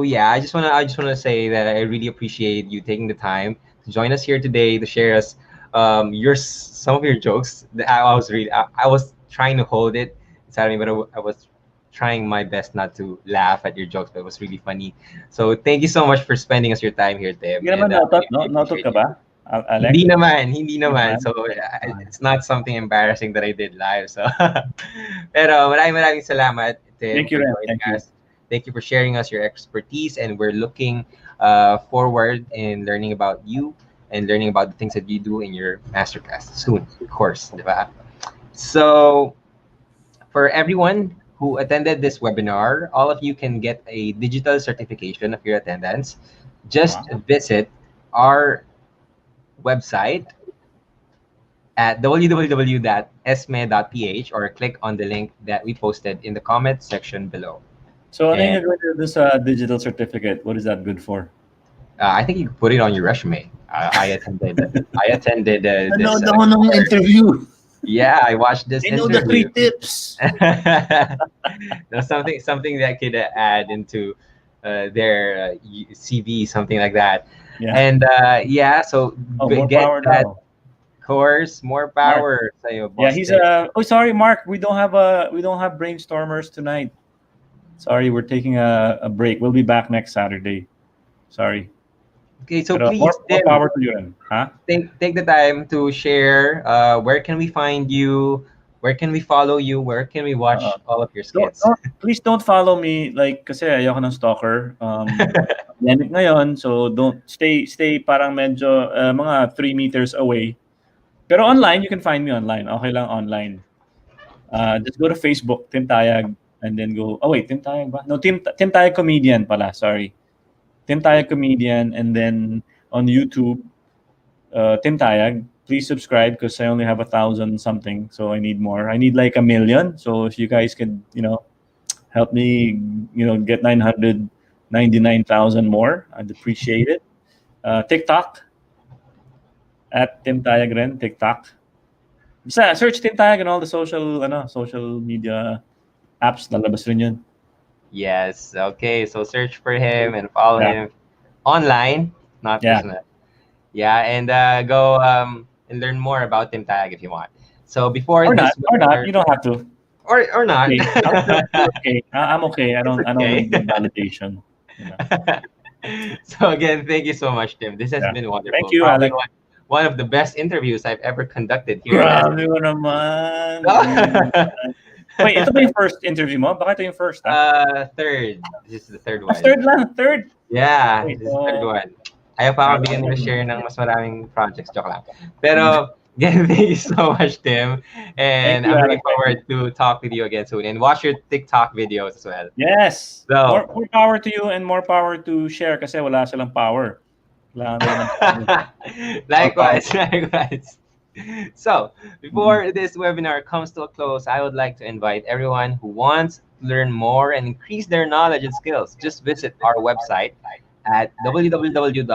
yeah, I just wanna say that I really appreciate you taking the time to join us here today to share us some of your jokes. I was trying to hold it inside of me, but I was trying my best not to laugh at your jokes, but it was really funny. So thank you so much for spending us your time here, Tim. Hindi naman nautot ka ba, Alex? Hindi naman. So it's not something embarrassing that I did live. So pero maraming salamat, Tim. Thank you, for Ren. joining us. Thank you for sharing us your expertise, and we're looking forward in learning about you and learning about the things that you do in your masterclass soon, of course. Diba? So for everyone who attended this webinar, all of you can get a digital certification of your attendance. Just visit our website at www.esme.ph or click on the link that we posted in the comment section below. So ano yung gagawin with this digital certificate? What is that good for? I think you can put it on your resume. I attended this interview. Yeah, I watched this I know interview. the 3 tips. That's something that could add into their CV, something like that. Yeah. And so more get power that now. course, more power. Yeah, he's sorry, Mark. We don't have brainstormers tonight. Sorry, we're taking a break. We'll be back next Saturday. Sorry. Okay, so Pero please, more Tim, power to you. Huh? take the time to share. Where can we find you? Where can we follow you? Where can we watch all of your skits? Please don't follow me, like, kasi ayoko ng stalker. Pandemic ngayon, so don't stay parang medyo mga 3 meters away. Pero online, you can find me online. Okay lang online. Just go to Facebook, Tim Tayag, and then go. Oh wait, Tim Tayag ba? No, Tim Tayag Comedian pala. Sorry, Tim Tayag Comedian, and then on YouTube, Tim Tayag. Please subscribe because I only have 1,000 something, so I need more. I need like 1 million. So if you guys could, help me, get 999,000 more, I'd appreciate it. TikTok at Tim Tayag rin, TikTok. Basta search Tim Tayag and all the social media apps, lalabas rin yun. Yes. Okay. So search for him and follow him online, not personal. Yeah, and go and learn more about Tim Tayag if you want. So before or this, not, you don't have to. Or not. Okay. I'm okay. I don't need the validation. So again, thank you so much, Tim. This has been wonderful. Thank you, Probably Alex. one of the best interviews I've ever conducted here. Grabe mo naman. Wait, ito ba yung first interview mo? Baka ito yung first, third. This is the third one. Third? Yeah, this is the third one. Ayaw pa ako bigyan nila share ng mas maraming projects. Joke lang. Pero Again, thank you so much, Tim. Thank And you, I'm looking Alex. forward to talk with you again soon and watch your TikTok videos as well. Yes. So, More power to you and more power to share kasi wala silang power. Kailangan nila ng power. More power. likewise, likewise. So, Mm-mm. before this webinar comes to a close, I would like to invite everyone who wants to learn more and increase their knowledge and skills. Just visit our website at www.esme.ph.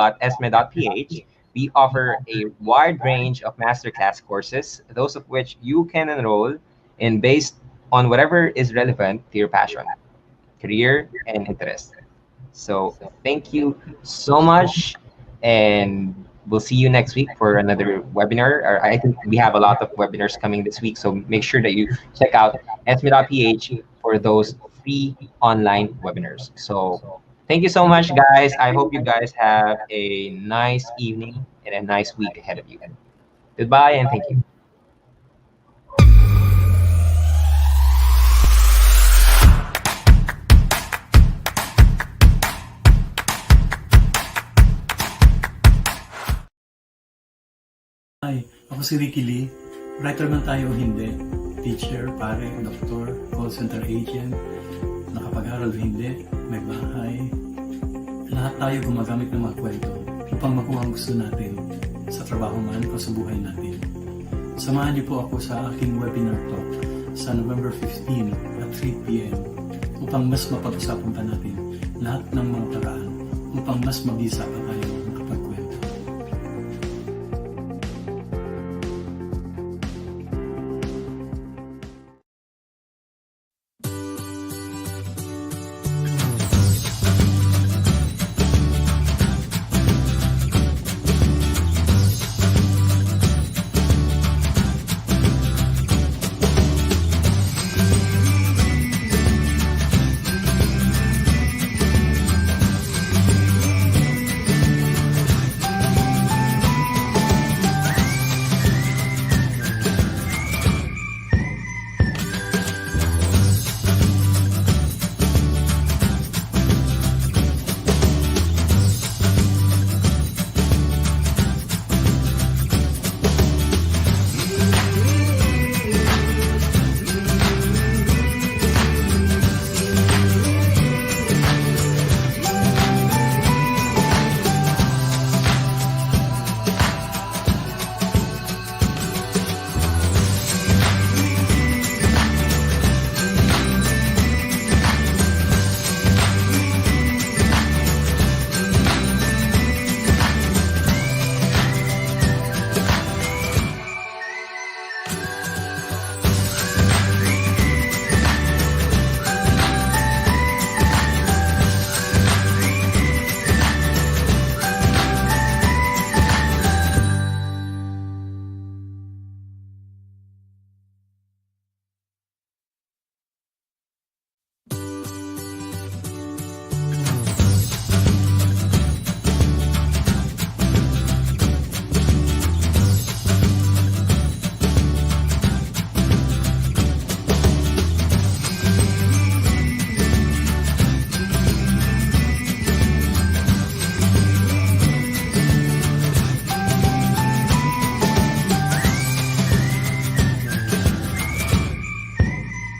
We offer a wide range of masterclass courses, those of which you can enroll in based on whatever is relevant to your passion, career, and interest. So thank you so much, and we'll see you next week for another webinar. Or I think we have a lot of webinars coming this week, so make sure that you check out esme.ph for those free online webinars. So thank you so much, guys. I hope you guys have a nice evening and a nice week ahead of you. Goodbye and thank you. Hi, ako si Ricky Lee. Writer man tayo o hindi, teacher, pare, doktor, call center agent, nakapag-aral o hindi, may bahay. Lahat tayo gumagamit ng mga kwento upang makuha ang gusto natin sa trabaho man o sa buhay natin. Samahan niyo po ako sa aking webinar talk sa November 15 at 3 p.m. upang mas mapag-usapan pa natin lahat ng mga paraan upang mas mabisa ang